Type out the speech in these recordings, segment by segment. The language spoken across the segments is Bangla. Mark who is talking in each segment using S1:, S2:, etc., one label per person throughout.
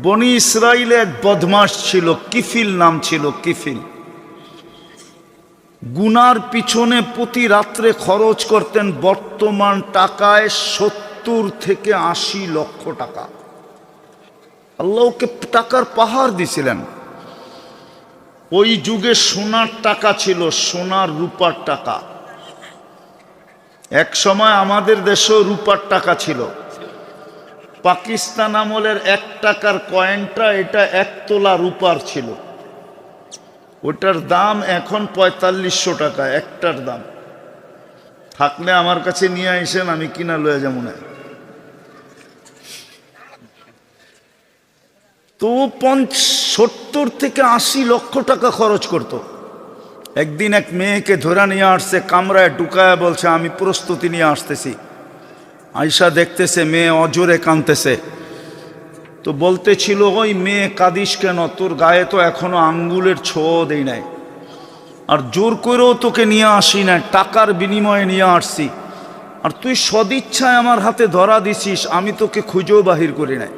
S1: বনি ইসরাইলে এক বদমাশ ছিল, কিফিল নাম ছিল, কিফিল। গুনার পিছনে প্রতি রাত্রে খরচ করতেন বর্তমান টাকায় 70 থেকে 80 লক্ষ টাকা। আল্লাহকে টাকার পাহাড় দিছিলেন। ওই যুগে সোনার টাকা ছিল, সোনার রূপার টাকা। এক সময় আমাদের দেশেও রূপার টাকা ছিল। পাকিস্তান আমলের 1 টাকার কয়েনটা, এটা 1 তোলা রূপার ছিল। ওটার দাম এখন 4500 টাকা একটার দাম। থাকলে আমার কাছে নিয়ে আসেন, আমি কিনা লয়ে যাবো না। তো 70 থেকে 80 লক্ষ টাকা খরচ করত। একদিন এক মেয়েকে ধরে নিয়ে আসছে, কামরায় ঢুকায় বলছে আমি প্রস্তুতি নিয়ে আসতেছি। আয়সা দেখতেছে মেয়ে অজোরে কাঁদতেছে। তো বলতেছিল, ওই মেয়ে কাঁদিস কেন, তোর গায়ে তো এখনো আঙ্গুলের ছোঁয়া দেই নাই, আর জোর করেও তোকে নিয়ে আসি না, টাকার বিনিময়ে নিয়ে আসছি, আর তুই সদিচ্ছায় আমার হাতে ধরা দিছিস, আমি তোকে খুঁজেও বাহির করি নাই।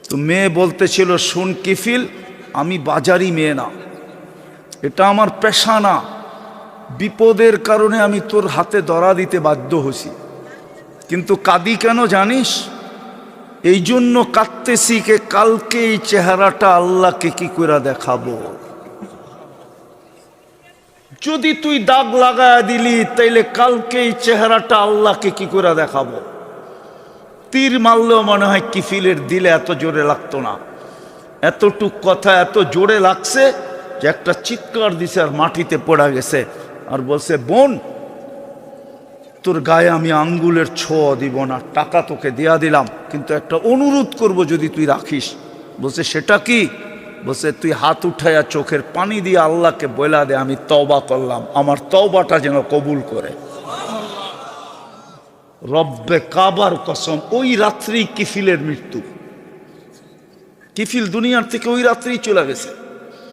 S1: তো মেয়ে বলতেছিল, শুন কিফিল, আমি বাজারি মেয়ে না, এটা আমার পেশা না, বিপদের কারণে আমি তোর হাতে ধরা দিতে বাধ্য হছি, কিন্তু কাঁদি কেন জানিস? এই জন্য কাঁদতেছি কে কালকে এই চেহারাটা আল্লাহকে কি করে দেখাবো। যদি তুই দাগ লাগায় দিলি, তাইলে কালকে এই চেহারাটা আল্লাহকে কি করে দেখাবো। তীর মারলেও মনে হয় কিফিলের দিলে এত জোরে লাগতো না। এতটুক কথা এত জোরে লাগছে যে একটা চিৎকার দিছে আর মাটিতে পড়া গেছে, আর বলছে, বোন, তোর গায়ে আমি আঙ্গুলের ছোঁয়া দিব না, টাকা তোকে দেয়া দিলাম, কিন্তু একটা অনুরোধ করব যদি তুই রাখিস। বলছে, সেটা কি? বলছে, তুই হাত উঠাইয়া চোখের পানি দিয়ে আল্লাহকে বলা দে আমি তওবা করলাম, আমার তওবাটা যেন কবুল করে। রব্বে কাবার কসম, ওই রাত্রি কিফিলের মৃত্যু। কিফিল দুনিয়ার থেকে ওই রাত্রেই চলে গেছে।